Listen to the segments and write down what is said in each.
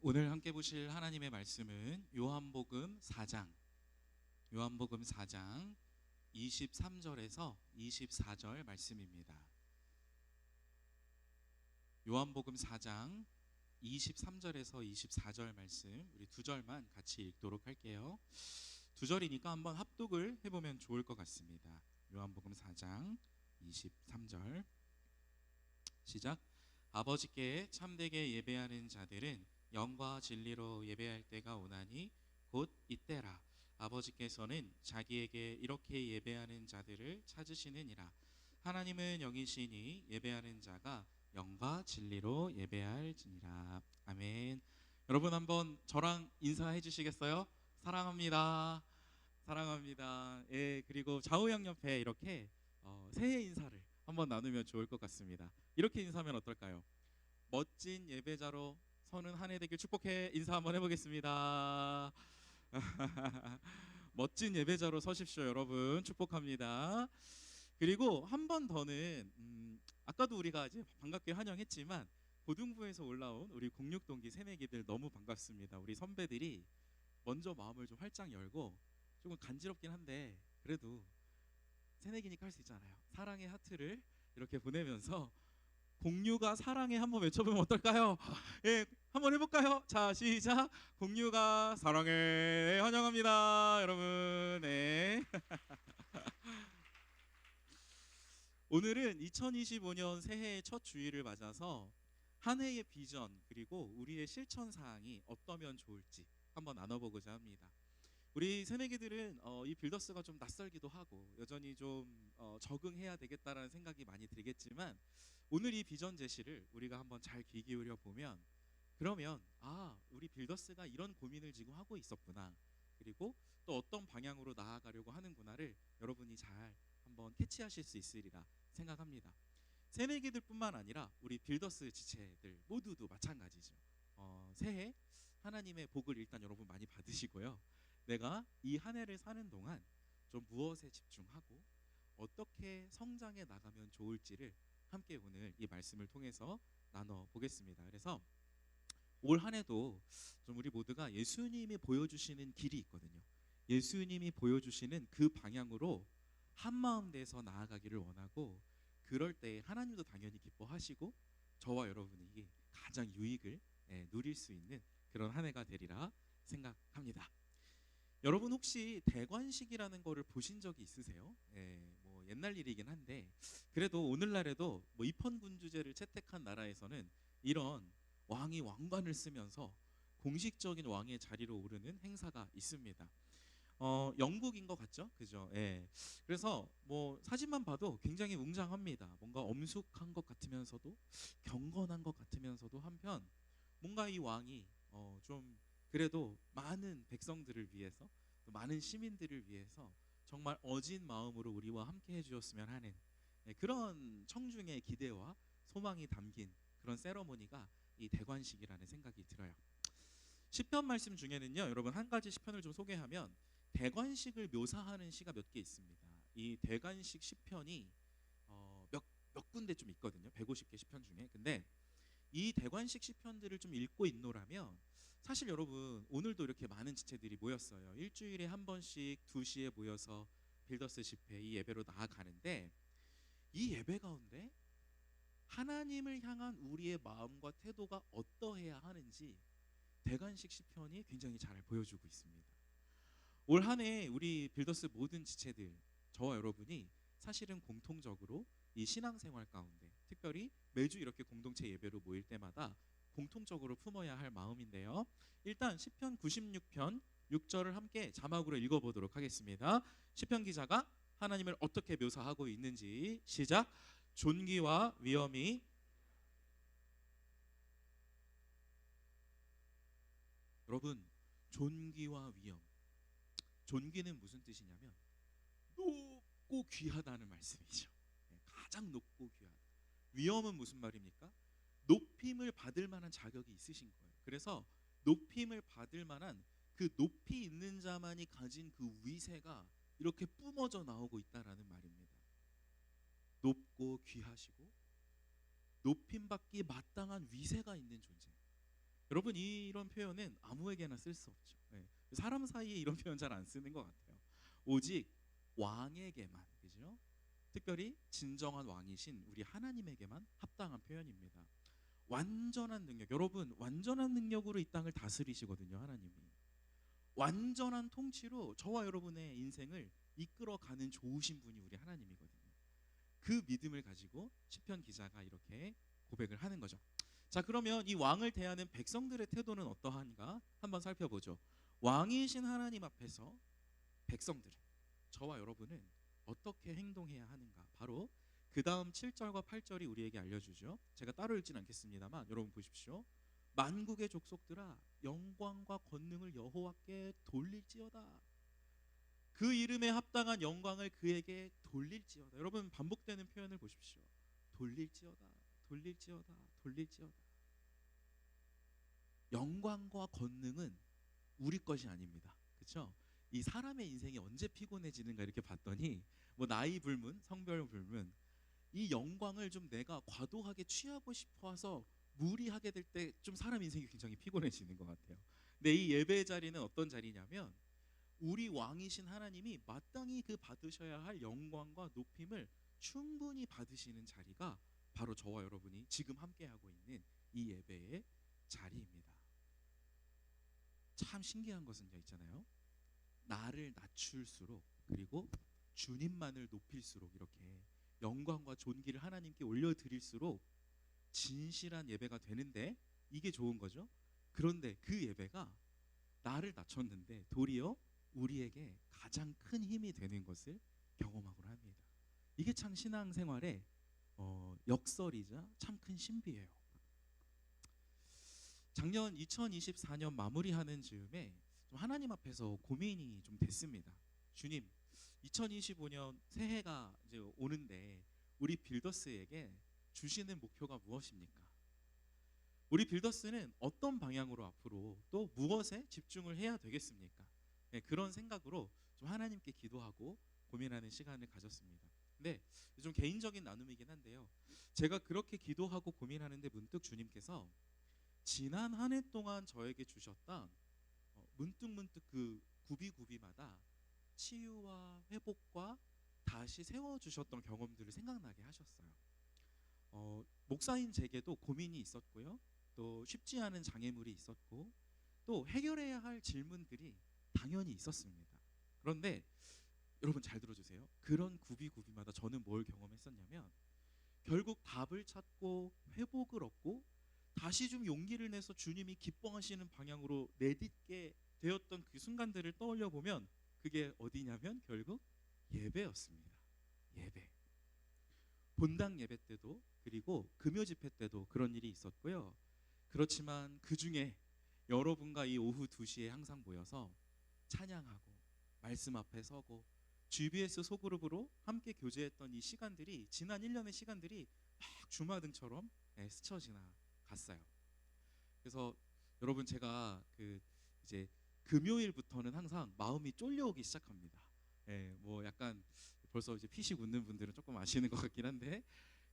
오늘 함께 보실 하나님의 말씀은 요한복음 4장 23절에서 24절 말씀입니다. 요한복음 4장 23절에서 24절 말씀, 우리 두 절만 같이 읽도록 할게요. 두 절이니까 한번 합독을 해보면 좋을 것 같습니다. 요한복음 4장 23절 시작. 아버지께 참되게 예배하는 자들은 영과 진리로 예배할 때가 오나니 곧 이때라. 아버지께서는 자기에게 이렇게 예배하는 자들을 찾으시느니라. 하나님은 영이시니 예배하는 자가 영과 진리로 예배할지니라. 아멘. 여러분 한번 저랑 인사해 주시겠어요? 사랑합니다. 사랑합니다. 예, 그리고 좌우양 옆에 이렇게 새해 인사를 한번 나누면 좋을 것 같습니다. 이렇게 인사하면 어떨까요? 멋진 예배자로 서는 한 해 되길 축복해. 인사 한번 해보겠습니다. 멋진 예배자로 서십시오, 여러분. 축복합니다. 그리고 한 번 더는 아까도 우리가 이제 반갑게 환영했지만 고등부에서 올라온 우리 06동기 새내기들 너무 반갑습니다. 우리 선배들이 먼저 마음을 좀 활짝 열고, 조금 간지럽긴 한데 그래도 새내기니까 할 수 있잖아요. 사랑의 하트를 이렇게 보내면서 공유가 사랑해 한번 외쳐보면 어떨까요? 예, 한번 해볼까요? 자, 시작. 공유가 사랑해. 환영합니다, 여러분. 네. 오늘은 2025년 새해의 첫 주일을 맞아서 한 해의 비전 그리고 우리의 실천 사항이 어떠면 좋을지 한번 나눠보고자 합니다. 우리 새내기들은 이 빌더스가 좀 낯설기도 하고 여전히 좀 적응해야 되겠다라는 생각이 많이 들겠지만, 오늘 이 비전 제시를 우리가 한번 잘 귀 기울여 보면, 그러면 우리 빌더스가 이런 고민을 지금 하고 있었구나, 그리고 또 어떤 방향으로 나아가려고 하는구나를 여러분이 잘 한번 캐치하실 수 있으리라 생각합니다. 새내기들뿐만 아니라 우리 빌더스 지체들 모두도 마찬가지죠. 새해 하나님의 복을 일단 여러분 많이 받으시고요. 내가 이 한 해를 사는 동안 좀 무엇에 집중하고 어떻게 성장해 나가면 좋을지를 함께 오늘 이 말씀을 통해서 나눠 보겠습니다. 그래서 올 한 해도 좀 우리 모두가 예수님이 보여주시는 길이 있거든요. 예수님이 보여주시는 그 방향으로 한마음 돼서 나아가기를 원하고, 그럴 때 하나님도 당연히 기뻐하시고 저와 여러분이 가장 유익을 누릴 수 있는 그런 한 해가 되리라 생각합니다. 여러분 혹시 대관식이라는 거를 보신 적이 있으세요? 뭐 옛날 일이긴 한데 그래도 오늘날에도 뭐 입헌군주제를 채택한 나라에서는 이런 왕이 왕관을 쓰면서 공식적인 왕의 자리로 오르는 행사가 있습니다. 영국인 것 같죠? 그죠? 예. 그래서 뭐 사진만 봐도 굉장히 웅장합니다. 뭔가 엄숙한 것 같으면서도 경건한 것 같으면서도 한편 뭔가 이 왕이 좀 그래도 많은 백성들을 위해서, 또 많은 시민들을 위해서 정말 어진 마음으로 우리와 함께 해주었으면 하는 그런 청중의 기대와 소망이 담긴 그런 세러모니가 이 대관식이라는 생각이 들어요. 시편 말씀 중에는요, 여러분 한 가지 시편을 좀 소개하면 대관식을 묘사하는 시가 몇 개 있습니다. 이 대관식 시편이 몇 군데 좀 있거든요. 150개 시편 중에. 근데 이 대관식 시편들을 좀 읽고 있노라면, 사실 여러분 오늘도 이렇게 많은 지체들이 모였어요. 일주일에 한 번씩 2시에 모여서 빌더스 집회 이 예배로 나아가는데, 이 예배 가운데 하나님을 향한 우리의 마음과 태도가 어떠해야 하는지 대관식 시편이 굉장히 잘 보여주고 있습니다. 올 한 해 우리 빌더스 모든 지체들, 저와 여러분이 사실은 공통적으로 이 신앙생활 가운데, 특별히 매주 이렇게 공동체 예배로 모일 때마다 공통적으로 품어야 할 마음인데요. 일단 시편 96편 6절을 함께 자막으로 읽어보도록 하겠습니다. 시편 기자가 하나님을 어떻게 묘사하고 있는지 시작. 존귀와 위엄이, 여러분 존귀와 위엄, 존귀는 무슨 뜻이냐면 높고 귀하다는 말씀이죠. 가장 높고 귀하다. 위엄은 무슨 말입니까? 높임을 받을 만한 자격이 있으신 거예요. 그래서 높임을 받을 만한 그 높이 있는 자만이 가진 그 위세가 이렇게 뿜어져 나오고 있다라는 말입니다. 높고 귀하시고 높임받기 마땅한 위세가 있는 존재. 여러분 이런 표현은 아무에게나 쓸 수 없죠. 예. 사람 사이에 이런 표현 잘 안 쓰는 것 같아요. 오직 왕에게만, 그죠? 특별히 진정한 왕이신 우리 하나님에게만 합당한 표현입니다. 완전한 능력, 여러분 완전한 능력으로 이 땅을 다스리시거든요. 하나님이 완전한 통치로 저와 여러분의 인생을 이끌어가는 좋으신 분이 우리 하나님이거든요. 그 믿음을 가지고 시편 기자가 이렇게 고백을 하는 거죠. 자, 그러면 이 왕을 대하는 백성들의 태도는 어떠한가 한번 살펴보죠. 왕이신 하나님 앞에서 백성들, 저와 여러분은 어떻게 행동해야 하는가? 바로 그 다음 7절과 8절이 우리에게 알려주죠. 제가 따로 읽진 않겠습니다만 여러분 보십시오. 만국의 족속들아 영광과 권능을 여호와께 돌릴지어다. 그 이름에 합당한 영광을 그에게 돌릴지어다. 여러분 반복되는 표현을 보십시오. 돌릴지어다, 돌릴지어다, 돌릴지어다. 영광과 권능은 우리 것이 아닙니다. 그렇죠? 이 사람의 인생이 언제 피곤해지는가 이렇게 봤더니 뭐 나이 불문, 성별 불문, 이 영광을 좀 내가 과도하게 취하고 싶어서 무리하게 될 때 좀 사람 인생이 굉장히 피곤해지는 것 같아요. 근데 이 예배의 자리는 어떤 자리냐면 우리 왕이신 하나님이 마땅히 그 받으셔야 할 영광과 높임을 충분히 받으시는 자리가 바로 저와 여러분이 지금 함께하고 있는 이 예배의 자리입니다. 참 신기한 것은요 있잖아요. 나를 낮출수록 그리고 주님만을 높일수록 이렇게 영광과 존귀를 하나님께 올려드릴수록 진실한 예배가 되는데 이게 좋은 거죠. 그런데 그 예배가 나를 낮췄는데 도리어 우리에게 가장 큰 힘이 되는 것을 경험하곤 합니다. 이게 참 신앙생활의 역설이자 참 큰 신비예요. 작년 2024년 마무리하는 즈음에 좀 하나님 앞에서 고민이 좀 됐습니다. 주님, 2025년 새해가 이제 오는데 우리 빌더스에게 주시는 목표가 무엇입니까? 우리 빌더스는 어떤 방향으로 앞으로 또 무엇에 집중을 해야 되겠습니까? 네, 그런 생각으로 좀 하나님께 기도하고 고민하는 시간을 가졌습니다. 근데 좀 개인적인 나눔이긴 한데요. 제가 그렇게 기도하고 고민하는데 문득 주님께서 지난 한 해 동안 저에게 주셨던 문득 그 구비마다 치유와 회복과 다시 세워주셨던 경험들을 생각나게 하셨어요. 목사인 제게도 고민이 있었고요. 또 쉽지 않은 장애물이 있었고 또 해결해야 할 질문들이 당연히 있었습니다. 그런데 여러분 잘 들어주세요. 그런 구비마다 저는 뭘 경험했었냐면 결국 답을 찾고 회복을 얻고 다시 좀 용기를 내서 주님이 기뻐하시는 방향으로 내딛게 되었던 그 순간들을 떠올려 보면 그게 어디냐면 결국 예배였습니다. 예배. 본당 예배 때도 그리고 금요 집회 때도 그런 일이 있었고요. 그렇지만 그 중에 여러분과 이 오후 2시에 항상 모여서 찬양하고 말씀 앞에 서고 GBS 소그룹으로 함께 교제했던 이 시간들이 지난 1년의 시간들이 막 주마등처럼 스쳐 지나갔어요. 그래서 여러분 제가 그 이제 금요일부터는 항상 마음이 쫄려오기 시작합니다. 뭐 약간 벌써 이제 피식 웃는 분들은 조금 아시는 것 같긴 한데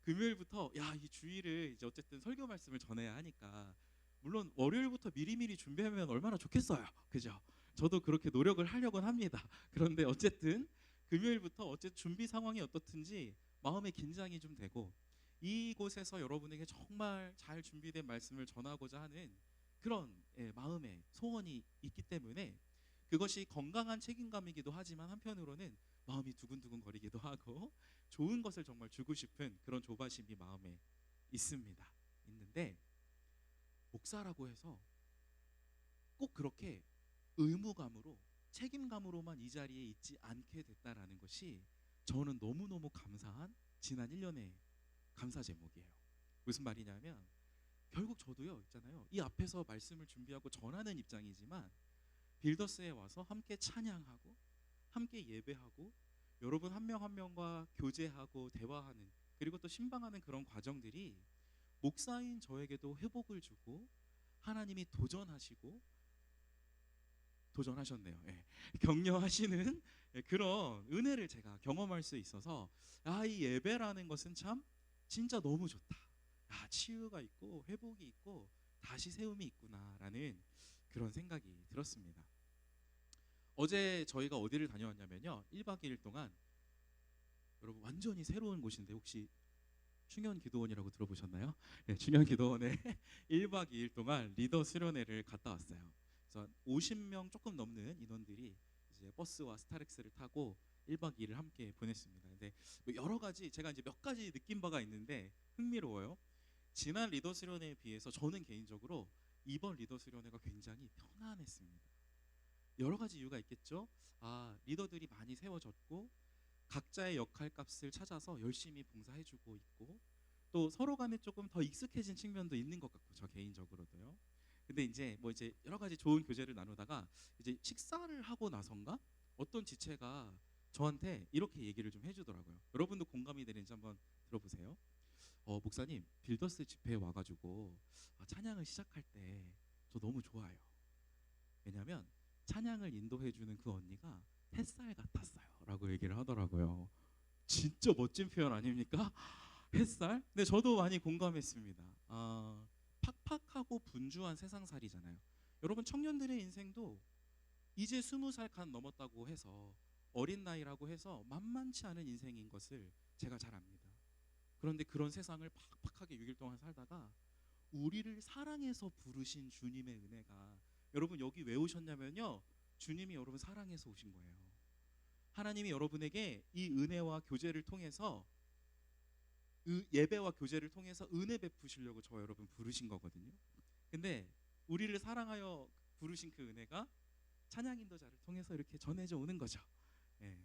금요일부터 야, 이 주일을 이제 어쨌든 설교 말씀을 전해야 하니까 물론 월요일부터 미리미리 준비하면 얼마나 좋겠어요. 그죠? 저도 그렇게 노력을 하려고는 합니다. 그런데 어쨌든 금요일부터 어쨌든 준비 상황이 어떻든지 마음의 긴장이 좀 되고 이곳에서 여러분에게 정말 잘 준비된 말씀을 전하고자 하는 그런 마음의 소원이 있기 때문에 그것이 건강한 책임감이기도 하지만 한편으로는 마음이 두근두근 거리기도 하고 좋은 것을 정말 주고 싶은 그런 조바심이 마음에 있는데 목사라고 해서 꼭 그렇게 의무감으로 책임감으로만 이 자리에 있지 않게 됐다라는 것이 저는 너무너무 감사한 지난 1년의 감사 제목이에요. 무슨 말이냐면 결국 저도요 있잖아요. 이 앞에서 말씀을 준비하고 전하는 입장이지만 빌더스에 와서 함께 찬양하고 함께 예배하고 여러분 한 명 한 명과 교제하고 대화하는 그리고 또 신방하는 그런 과정들이 목사인 저에게도 회복을 주고 하나님이 도전하셨네요. 격려하시는 그런 은혜를 제가 경험할 수 있어서 이 예배라는 것은 참 진짜 너무 좋다. 치유가 있고 회복이 있고 다시 세움이 있구나라는 그런 생각이 들었습니다. 어제 저희가 어디를 다녀왔냐면요, 1박 2일 동안 여러분 완전히 새로운 곳인데 혹시 충현 기도원이라고 들어보셨나요? 네, 충현 기도원에 1박 2일 동안 리더 수련회를 갔다 왔어요. 그래서 50명 조금 넘는 인원들이 이제 버스와 스타렉스를 타고 1박 2일을 함께 보냈습니다. 근데 뭐 여러 가지 제가 이제 몇 가지 느낀 바가 있는데 흥미로워요. 지난 리더 수련회에 비해서 저는 개인적으로 이번 리더 수련회가 굉장히 편안했습니다. 여러 가지 이유가 있겠죠. 리더들이 많이 세워졌고 각자의 역할 값을 찾아서 열심히 봉사해주고 있고, 또 서로 간에 조금 더 익숙해진 측면도 있는 것 같고, 저 개인적으로도요. 근데 이제 뭐 이제 여러 가지 좋은 교제를 나누다가 이제 식사를 하고 나선가 어떤 지체가 저한테 이렇게 얘기를 좀 해주더라고요. 여러분도 공감이 되는지 한번 들어보세요. 목사님, 빌더스 집회에 와가지고 찬양을 시작할 때 저 너무 좋아요. 왜냐면 찬양을 인도해주는 그 언니가 햇살 같았어요 라고 얘기를 하더라고요. 진짜 멋진 표현 아닙니까? 햇살? 네, 저도 많이 공감했습니다. 팍팍하고 분주한 세상살이잖아요. 여러분, 청년들의 인생도 이제 20살 간 넘었다고 해서 어린 나이라고 해서 만만치 않은 인생인 것을 제가 잘 압니다. 그런데 그런 세상을 팍팍하게 6일 동안 살다가 우리를 사랑해서 부르신 주님의 은혜가, 여러분 여기 왜 오셨냐면요, 주님이 여러분 사랑해서 오신 거예요. 하나님이 여러분에게 이 은혜와 교제를 통해서, 예배와 교제를 통해서 은혜 베푸시려고 저 여러분 부르신 거거든요. 근데 우리를 사랑하여 부르신 그 은혜가 찬양 인도자를 통해서 이렇게 전해져 오는 거죠. 예.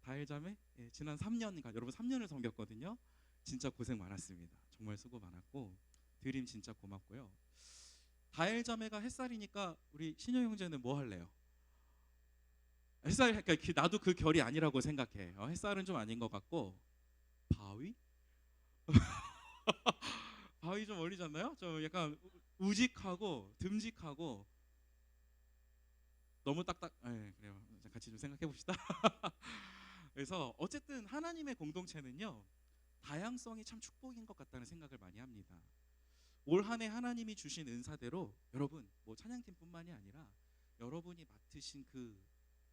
다일자매, 지난 3년간 여러분 3년을 섬겼거든요. 진짜 고생 많았습니다. 정말 수고 많았고 드림 진짜 고맙고요. 다일자매가 햇살이니까 우리 신영 형제는 뭐 할래요? 햇살, 그러니까 나도 그 결이 아니라고 생각해. 햇살은 좀 아닌 것 같고, 바위? 바위 좀 어리잖아요? 좀 약간 우직하고 듬직하고 너무 딱딱. 그래요. 같이 좀 생각해 봅시다. 그래서 어쨌든 하나님의 공동체는요, 다양성이 참 축복인 것 같다는 생각을 많이 합니다. 올 한 해 하나님이 주신 은사대로 여러분 뭐 찬양팀뿐만이 아니라 여러분이 맡으신 그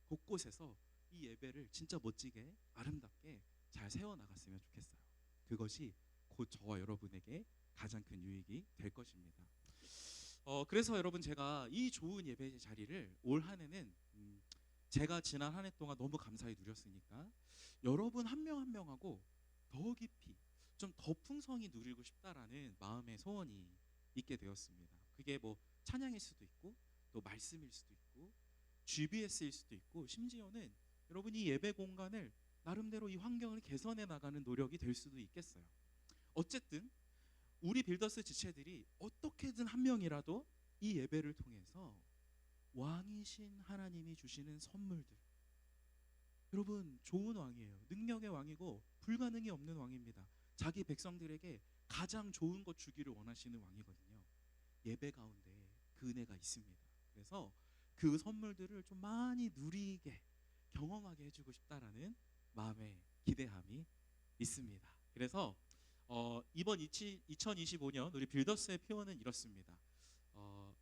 곳곳에서 이 예배를 진짜 멋지게 아름답게 잘 세워나갔으면 좋겠어요. 그것이 곧 저와 여러분에게 가장 큰 유익이 될 것입니다. 그래서 여러분, 제가 이 좋은 예배 자리를 올 한 해는 제가 지난 한 해 동안 너무 감사히 누렸으니까 여러분 한 명 한 명하고 더 깊이 좀 더 풍성히 누리고 싶다라는 마음의 소원이 있게 되었습니다. 그게 뭐 찬양일 수도 있고 또 말씀일 수도 있고 GBS일 수도 있고, 심지어는 여러분이 예배 공간을 나름대로 이 환경을 개선해 나가는 노력이 될 수도 있겠어요. 어쨌든 우리 빌더스 지체들이 어떻게든 한 명이라도 이 예배를 통해서 왕이신 하나님이 주시는 선물들, 여러분 좋은 왕이에요. 능력의 왕이고 불가능이 없는 왕입니다. 자기 백성들에게 가장 좋은 것 주기를 원하시는 왕이거든요. 예배 가운데 그 은혜가 있습니다. 그래서 그 선물들을 좀 많이 누리게 경험하게 해주고 싶다라는 마음의 기대함이 있습니다. 그래서 이번 2025년 우리 빌더스의 표현은 이렇습니다.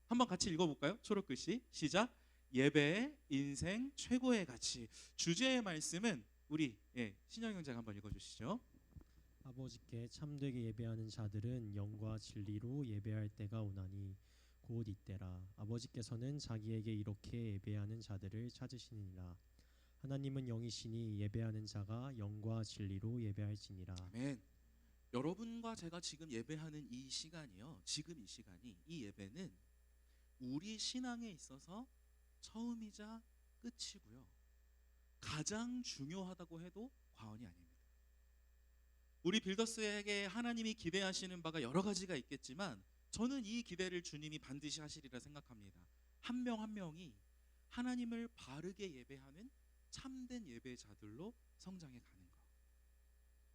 한번 같이 읽어볼까요? 초록글씨 시작. 예배의 인생 최고의 가치. 주제의 말씀은 우리 신영 형제가 한번 읽어주시죠. 아버지께 참되게 예배하는 자들은 영과 진리로 예배할 때가 오나니 곧 이때라. 아버지께서는 자기에게 이렇게 예배하는 자들을 찾으시니라. 하나님은 영이시니 예배하는 자가 영과 진리로 예배할지니라. 아멘. 여러분과 제가 지금 예배하는 이 시간이요, 지금 이 시간이, 이 예배는 우리 신앙에 있어서 처음이자 끝이고요, 가장 중요하다고 해도 과언이 아닙니다. 우리 빌더스에게 하나님이 기대하시는 바가 여러 가지가 있겠지만 저는 이 기대를 주님이 반드시 하시리라 생각합니다. 한 명 한 명이 하나님을 바르게 예배하는 참된 예배자들로 성장해 가는 것,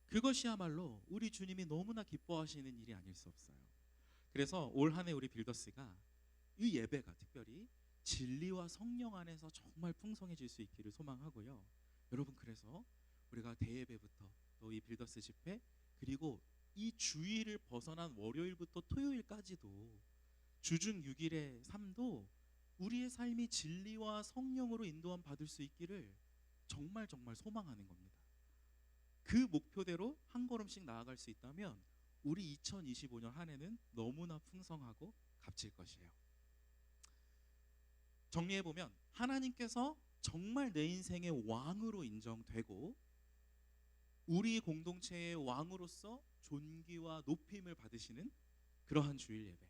그것이야말로 우리 주님이 너무나 기뻐하시는 일이 아닐 수 없어요. 그래서 올 한 해 우리 빌더스가 이 예배가 특별히 진리와 성령 안에서 정말 풍성해질 수 있기를 소망하고요. 여러분, 그래서 우리가 대예배부터 또 이 빌더스 집회, 그리고 이 주일을 벗어난 월요일부터 토요일까지도 주중 6일의 삶도 우리의 삶이 진리와 성령으로 인도함 받을 수 있기를 정말 정말 소망하는 겁니다. 그 목표대로 한 걸음씩 나아갈 수 있다면 우리 2025년 한 해는 너무나 풍성하고 값질 것이에요. 정리해보면 하나님께서 정말 내 인생의 왕으로 인정되고 우리 공동체의 왕으로서 존귀와 높임을 받으시는 그러한 주일 예배,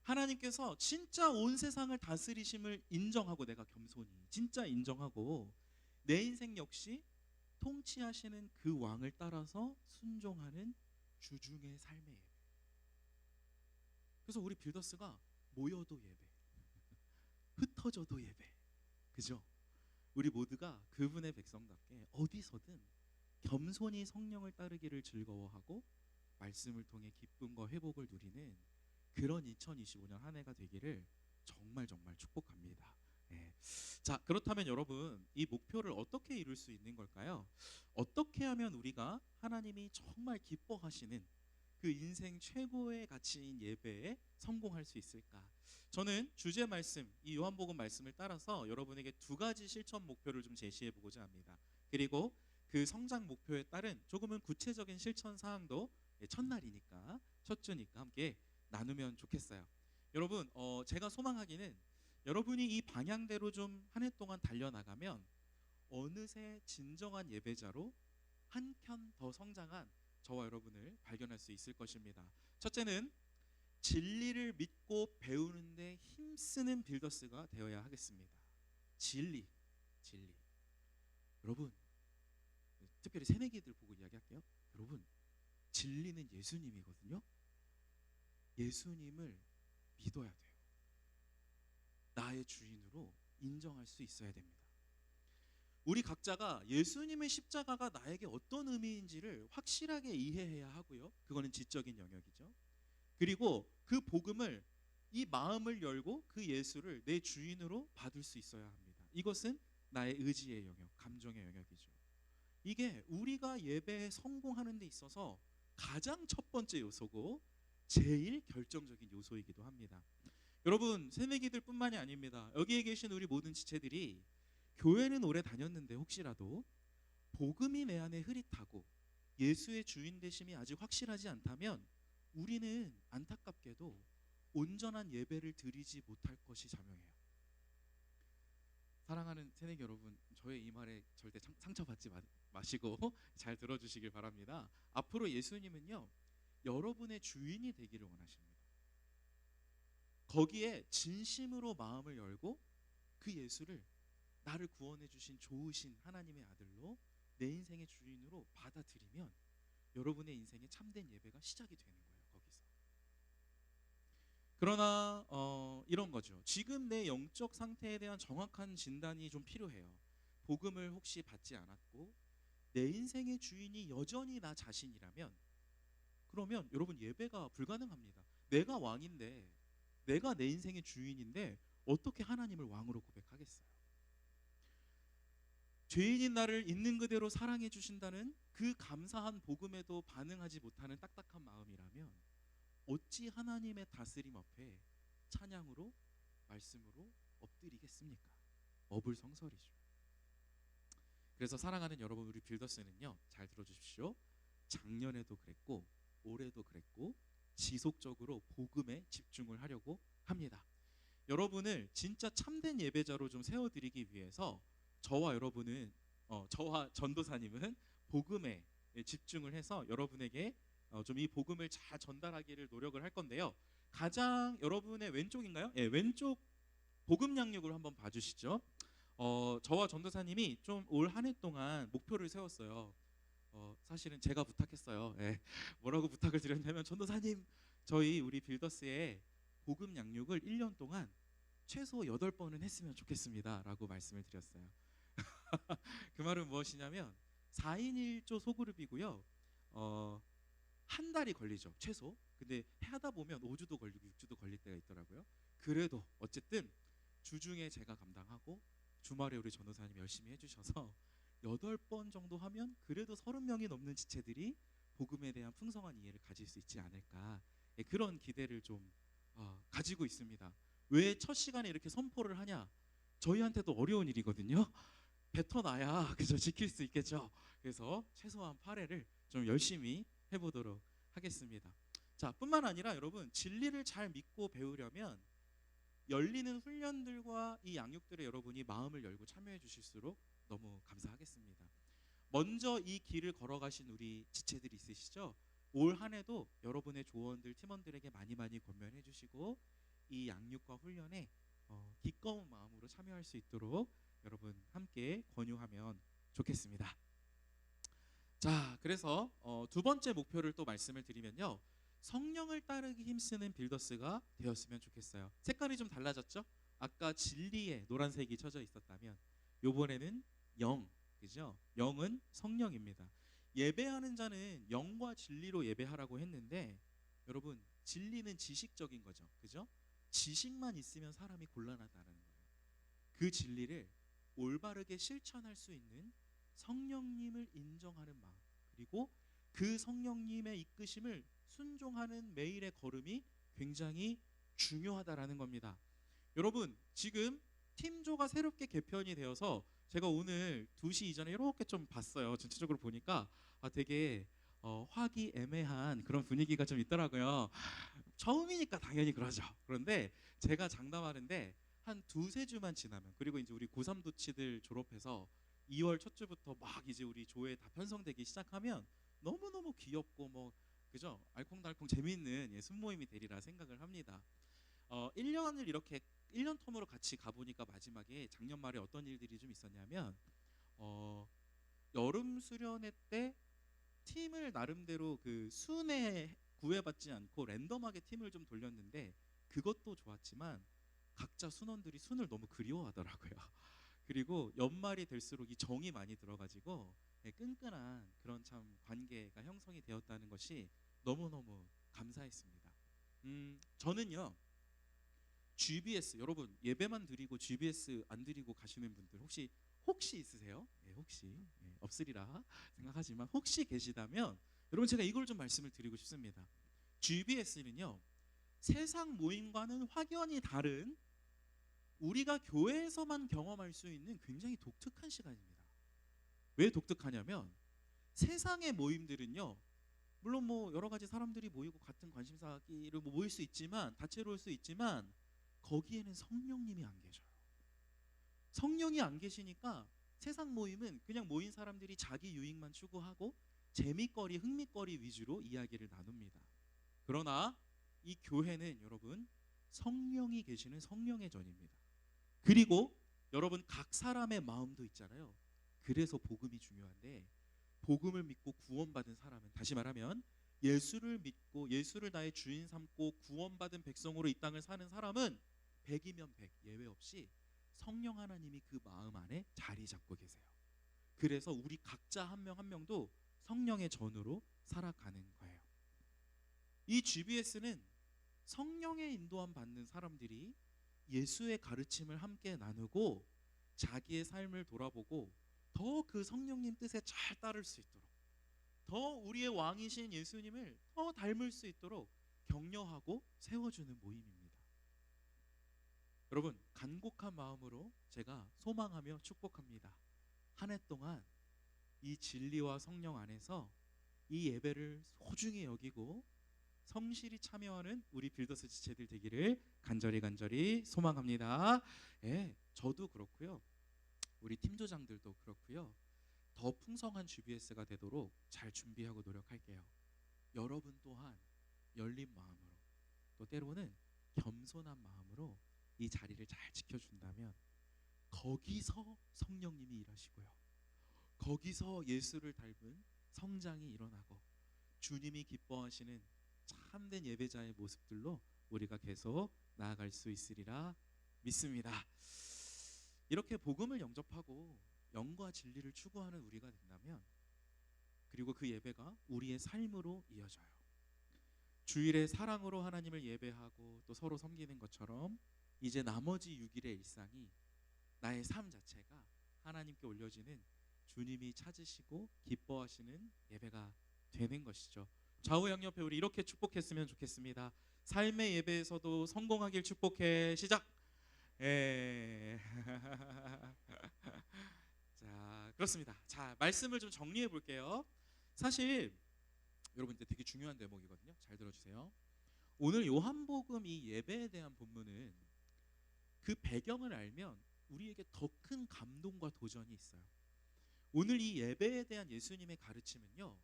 하나님께서 진짜 온 세상을 다스리심을 인정하고 내가 겸손히 진짜 인정하고 내 인생 역시 통치하시는 그 왕을 따라서 순종하는 주중의 삶의 예배. 그래서 우리 빌더스가 모여도 예배, 흩어져도 예배, 그죠? 우리 모두가 그분의 백성답게 어디서든 겸손히 성령을 따르기를 즐거워하고 말씀을 통해 기쁨과 회복을 누리는 그런 2025년 한 해가 되기를 정말 정말 축복합니다. 네. 자, 그렇다면 여러분, 이 목표를 어떻게 이룰 수 있는 걸까요? 어떻게 하면 우리가 하나님이 정말 기뻐하시는 그 인생 최고의 가치인 예배에 성공할 수 있을까? 저는 주제 말씀, 이 요한복음 말씀을 따라서 여러분에게 두 가지 실천 목표를 좀 제시해 보고자 합니다. 그리고 그 성장 목표에 따른 조금은 구체적인 실천 사항도 첫날이니까, 첫 주니까 함께 나누면 좋겠어요. 여러분, 제가 소망하기는 여러분이 이 방향대로 좀 한 해 동안 달려나가면 어느새 진정한 예배자로 한 켠 더 성장한 저와 여러분을 발견할 수 있을 것입니다. 첫째는 진리를 믿고 배우는데 힘쓰는 빌더스가 되어야 하겠습니다. 진리. 여러분, 특별히 새내기들 보고 이야기할게요. 여러분, 진리는 예수님이거든요. 예수님을 믿어야 돼요. 나의 주인으로 인정할 수 있어야 됩니다. 우리 각자가 예수님의 십자가가 나에게 어떤 의미인지를 확실하게 이해해야 하고요. 그거는 지적인 영역이죠. 그리고 그 복음을, 이 마음을 열고 그 예수를 내 주인으로 받을 수 있어야 합니다. 이것은 나의 의지의 영역, 감정의 영역이죠. 이게 우리가 예배에 성공하는 데 있어서 가장 첫 번째 요소고 제일 결정적인 요소이기도 합니다. 여러분, 새내기들 뿐만이 아닙니다. 여기에 계신 우리 모든 지체들이 교회는 오래 다녔는데 혹시라도 복음이 내 안에 흐릿하고 예수의 주인 되심이 아직 확실하지 않다면 우리는 안타깝게도 온전한 예배를 드리지 못할 것이 자명해요. 사랑하는 새내기 여러분, 저의 이 말에 절대 상처받지 마시고 잘 들어주시길 바랍니다. 앞으로 예수님은요, 여러분의 주인이 되기를 원하십니다. 거기에 진심으로 마음을 열고 그 예수를 나를 구원해 주신 좋으신 하나님의 아들로 내 인생의 주인으로 받아들이면 여러분의 인생의 참된 예배가 시작이 되는 거예요. 거기서. 그러나 이런 거죠. 지금 내 영적 상태에 대한 정확한 진단이 좀 필요해요. 복음을 혹시 받지 않았고 내 인생의 주인이 여전히 나 자신이라면, 그러면 여러분 예배가 불가능합니다. 내가 왕인데, 내가 내 인생의 주인인데 어떻게 하나님을 왕으로 고백하겠어요? 죄인인 나를 있는 그대로 사랑해 주신다는 그 감사한 복음에도 반응하지 못하는 딱딱한 마음이라면 어찌 하나님의 다스림 앞에 찬양으로, 말씀으로 엎드리겠습니까? 어불성설이죠. 그래서 사랑하는 여러분, 우리 빌더스는요, 잘 들어주십시오. 작년에도 그랬고 올해도 그랬고 지속적으로 복음에 집중을 하려고 합니다. 여러분을 진짜 참된 예배자로 좀 세워드리기 위해서 저와 전도사님은 복음에 집중을 해서 여러분에게 좀 이 복음을 잘 전달하기를 노력을 할 건데요. 가장 여러분의 왼쪽인가요? 예, 왼쪽 복음 양육을 한번 봐주시죠. 저와 전도사님이 좀 올 한 해 동안 목표를 세웠어요. 사실은 제가 부탁했어요. 예, 뭐라고 부탁을 드렸냐면, 전도사님, 저희 우리 빌더스의 복음 양육을 1년 동안 최소 8번은 했으면 좋겠습니다 라고 말씀을 드렸어요. 그 말은 무엇이냐면 4인 1조 소그룹이고요. 한 달이 걸리죠, 최소. 근데 하다 보면 5주도 걸리고 6주도 걸릴 때가 있더라고요. 그래도 어쨌든 주중에 제가 감당하고 주말에 우리 전도사님이 열심히 해주셔서 8번 정도 하면 그래도 30명이 넘는 지체들이 복음에 대한 풍성한 이해를 가질 수 있지 않을까, 그런 기대를 좀 가지고 있습니다. 왜 첫 시간에 이렇게 선포를 하냐? 저희한테도 어려운 일이거든요. 뱉어놔야 그저 지킬 수 있겠죠. 그래서 최소한 8회를 좀 열심히 해보도록 하겠습니다. 자, 뿐만 아니라 여러분 진리를 잘 믿고 배우려면 열리는 훈련들과 이 양육들에 여러분이 마음을 열고 참여해 주실수록 너무 감사하겠습니다. 먼저 이 길을 걸어가신 우리 지체들이 있으시죠? 올 한 해도 여러분의 조언들 팀원들에게 많이 많이 권면해 주시고 이 양육과 훈련에 기꺼운 마음으로 참여할 수 있도록 여러분 함께 권유하면 좋겠습니다. 자, 그래서 두 번째 목표를 또 말씀을 드리면요, 성령을 따르기 힘쓰는 빌더스가 되었으면 좋겠어요. 색깔이 좀 달라졌죠? 아까 진리에 노란색이 쳐져 있었다면 요번에는 영, 그죠? 영은 성령입니다. 예배하는 자는 영과 진리로 예배하라고 했는데 여러분 진리는 지식적인 거죠, 그죠? 지식만 있으면 사람이 곤란하다는 거예요. 그 진리를 올바르게 실천할 수 있는 성령님을 인정하는 마음, 그리고 그 성령님의 이끄심을 순종하는 매일의 걸음이 굉장히 중요하다라는 겁니다. 여러분 지금 팀조가 새롭게 개편이 되어서 제가 오늘 2시 이전에 이렇게 좀 봤어요. 전체적으로 보니까 되게 화기애매한 그런 분위기가 좀 있더라고요. 처음이니까 당연히 그러죠. 그런데 제가 장담하는데 한 2~3주만 지나면, 그리고 이제 우리 고3 도치들 졸업해서 2월 첫 주부터 막 이제 우리 조에 다 편성되기 시작하면 너무너무 귀엽고 뭐 그죠? 알콩달콩 재미있는 순모임이 되리라 생각을 합니다. 1년을 이렇게 1년 텀으로 같이 가보니까 마지막에 작년 말에 어떤 일들이 좀 있었냐면 여름 수련회 때 팀을 나름대로 그 순회 구애받지 않고 랜덤하게 팀을 좀 돌렸는데 그것도 좋았지만 각자 순원들이 순을 너무 그리워하더라고요. 그리고 연말이 될수록 이 정이 많이 들어가지고 끈끈한 그런 참 관계가 형성이 되었다는 것이 너무너무 감사했습니다. 저는요 GBS, 여러분 예배만 드리고 GBS 안 드리고 가시는 분들 혹시 있으세요? 혹시 없으리라 생각하지만 혹시 계시다면 여러분 제가 이걸 좀 말씀을 드리고 싶습니다. GBS는요 세상 모임과는 확연히 다른 우리가 교회에서만 경험할 수 있는 굉장히 독특한 시간입니다. 왜 독특하냐면 세상의 모임들은요 물론 뭐 여러 가지 사람들이 모이고 같은 관심사기를 모일 수 있지만 다채로울 수 있지만 거기에는 성령님이 안 계셔요. 성령이 안 계시니까 세상 모임은 그냥 모인 사람들이 자기 유익만 추구하고 재미거리, 흥미거리 위주로 이야기를 나눕니다. 그러나 이 교회는 여러분 성령이 계시는 성령의 전입니다. 그리고 여러분 각 사람의 마음도 있잖아요. 그래서 복음이 중요한데 복음을 믿고 구원받은 사람은, 다시 말하면 예수를 믿고 예수를 나의 주인 삼고 구원받은 백성으로 이 땅을 사는 사람은 100이면 100 예외 없이 성령 하나님이 그 마음 안에 자리 잡고 계세요. 그래서 우리 각자 한 명 한 명도 성령의 전으로 살아가는 거예요. 이 GBS는 성령의 인도함 받는 사람들이 예수의 가르침을 함께 나누고 자기의 삶을 돌아보고 더 그 성령님 뜻에 잘 따를 수 있도록, 더 우리의 왕이신 예수님을 더 닮을 수 있도록 격려하고 세워주는 모임입니다. 여러분 간곡한 마음으로 제가 소망하며 축복합니다. 한 해 동안 이 진리와 성령 안에서 이 예배를 소중히 여기고 성실히 참여하는 우리 빌더스 지체들 되기를 간절히 소망합니다. 저도 그렇고요. 우리 팀조장들도 그렇고요. 더 풍성한 GBS가 되도록 잘 준비하고 노력할게요. 여러분 또한 열린 마음으로 또 때로는 겸손한 마음으로 이 자리를 잘 지켜준다면 거기서 성령님이 일하시고요. 거기서 예수를 닮은 성장이 일어나고 주님이 기뻐하시는 참된 예배자의 모습들로 우리가 계속 나아갈 수 있으리라 믿습니다. 이렇게 복음을 영접하고 영과 진리를 추구하는 우리가 된다면, 그리고 그 예배가 우리의 삶으로 이어져요. 주일에 사랑으로 하나님을 예배하고 또 서로 섬기는 것처럼 이제 나머지 6일의 일상이 나의 삶 자체가 하나님께 올려지는 주님이 찾으시고 기뻐하시는 예배가 되는 것이죠. 좌우 양옆에 우리 이렇게 축복했으면 좋겠습니다. 삶의 예배에서도 성공하길 축복해. 시작. 예. 자, 그렇습니다. 자, 말씀을 좀 정리해 볼게요. 사실 여러분들 되게 중요한 대목이거든요. 잘 들어주세요. 오늘 요한복음 이 예배에 대한 본문은 그 배경을 알면 우리에게 더 큰 감동과 도전이 있어요. 오늘 이 예배에 대한 예수님의 가르침은요,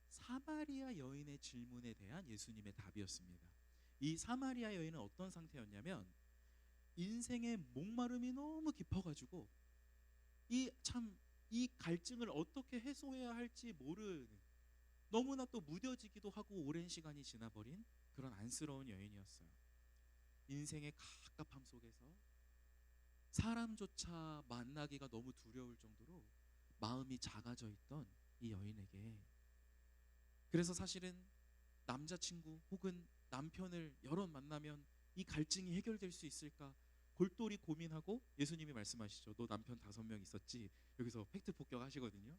사마리아 여인의 질문에 대한 예수님의 답이었습니다. 이 사마리아 여인은 어떤 상태였냐면 인생의 목마름이 너무 깊어가지고 이 갈증을 어떻게 해소해야 할지 모르는, 너무나 또 무뎌지기도 하고 오랜 시간이 지나버린 그런 안쓰러운 여인이었어요. 인생의 갑갑함 속에서 사람조차 만나기가 너무 두려울 정도로 마음이 작아져 있던 이 여인에게, 그래서 사실은 남자친구 혹은 남편을 여러 만나면 이 갈증이 해결될 수 있을까 골똘히 고민하고, 예수님이 말씀하시죠. 너 남편 5명 있었지? 여기서 팩트 폭격하시거든요.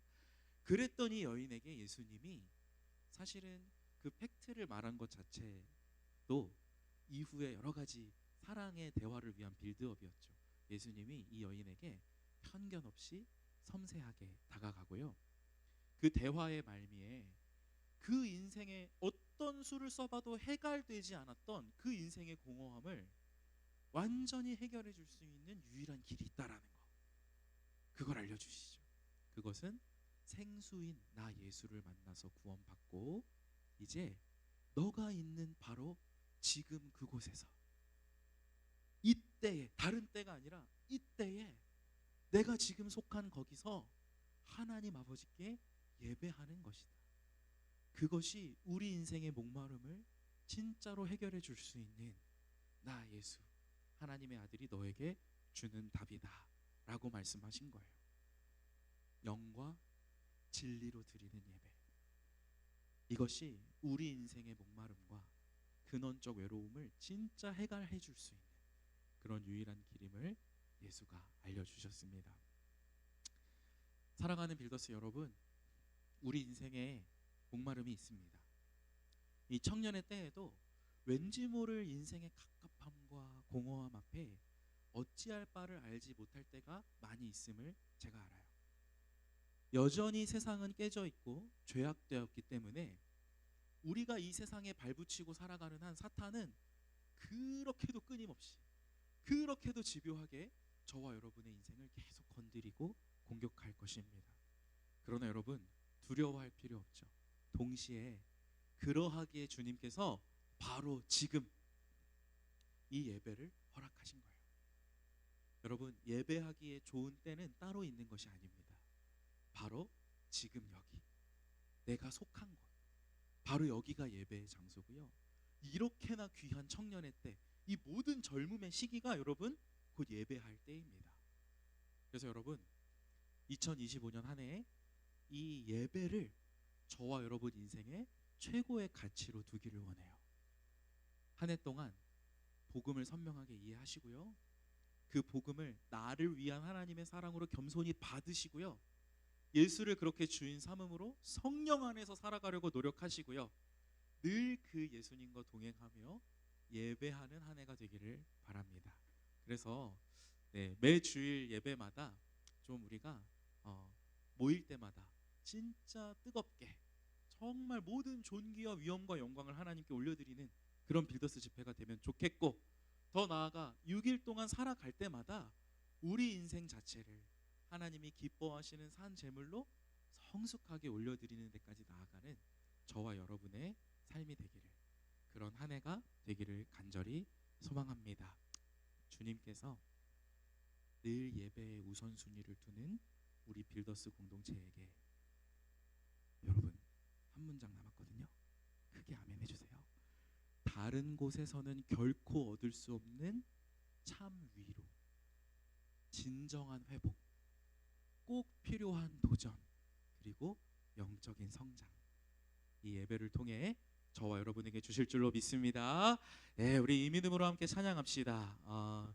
그랬던 이 여인에게 예수님이 사실은 그 팩트를 말한 것 자체도 이후에 여러 가지 사랑의 대화를 위한 빌드업이었죠. 예수님이 이 여인에게 편견 없이 섬세하게 다가가고요, 그 대화의 말미에 그 인생에 어떤 수를 써봐도 해결되지 않았던 그 인생의 공허함을 완전히 해결해 줄 수 있는 유일한 길이 있다라는 거, 그걸 알려주시죠. 그것은 생수인 나 예수를 만나서 구원받고 이제 너가 있는 바로 지금 그곳에서, 이때에, 다른 때가 아니라 이때에 내가 지금 속한 거기서 하나님 아버지께 예배하는 것이다. 그것이 우리 인생의 목마름을 진짜로 해결해 줄 수 있는 나 예수, 하나님의 아들이 너에게 주는 답이다 라고 말씀하신 거예요. 영과 진리로 드리는 예배, 이것이 우리 인생의 목마름과 근원적 외로움을 진짜 해결해 줄 수 있는 그런 유일한 길임을 예수가 알려주셨습니다. 사랑하는 빌더스 여러분, 우리 인생에 목마름이 있습니다. 이 청년의 때에도 왠지 모를 인생의 갑갑함과 공허함 앞에 어찌할 바를 알지 못할 때가 많이 있음을 제가 알아요. 여전히 세상은 깨져 있고 죄악되었기 때문에 우리가 이 세상에 발붙이고 살아가는 한 사탄은 그렇게도 끊임없이, 그렇게도 집요하게 저와 여러분의 인생을 계속 건드리고 공격할 것입니다. 그러나 여러분, 두려워할 필요 없죠. 동시에 그러하기에 주님께서 바로 지금 이 예배를 허락하신 거예요. 여러분, 예배하기에 좋은 때는 따로 있는 것이 아닙니다. 바로 지금 여기, 내가 속한 곳, 바로 여기가 예배의 장소고요. 이렇게나 귀한 청년의 때, 이 모든 젊음의 시기가 여러분 곧 예배할 때입니다. 그래서 여러분, 2025년 한 해에 이 예배를 저와 여러분 인생의 최고의 가치로 두기를 원해요. 한 해 동안 복음을 선명하게 이해하시고요, 그 복음을 나를 위한 하나님의 사랑으로 겸손히 받으시고요, 예수를 그렇게 주인 삼음으로 성령 안에서 살아가려고 노력하시고요, 늘 그 예수님과 동행하며 예배하는 한 해가 되기를 바랍니다. 그래서 매 주일 예배마다 좀 우리가 모일 때마다 진짜 뜨겁게 정말 모든 존귀와 위엄과 영광을 하나님께 올려드리는 그런 빌더스 집회가 되면 좋겠고, 더 나아가 6일 동안 살아갈 때마다 우리 인생 자체를 하나님이 기뻐하시는 산 제물로 성숙하게 올려드리는 데까지 나아가는 저와 여러분의 삶이 되기를, 그런 한 해가 되기를 간절히 소망합니다. 주님께서 늘 예배의 우선순위를 두는 우리 빌더스 공동체에게, 여러분 한 문장 남았거든요. 크게 아멘 해주세요. 다른 곳에서는 결코 얻을 수 없는 참 위로, 진정한 회복, 꼭 필요한 도전, 그리고 영적인 성장, 이 예배를 통해 저와 여러분에게 주실 줄로 믿습니다. 네, 우리 이 믿음으로 함께 찬양합시다.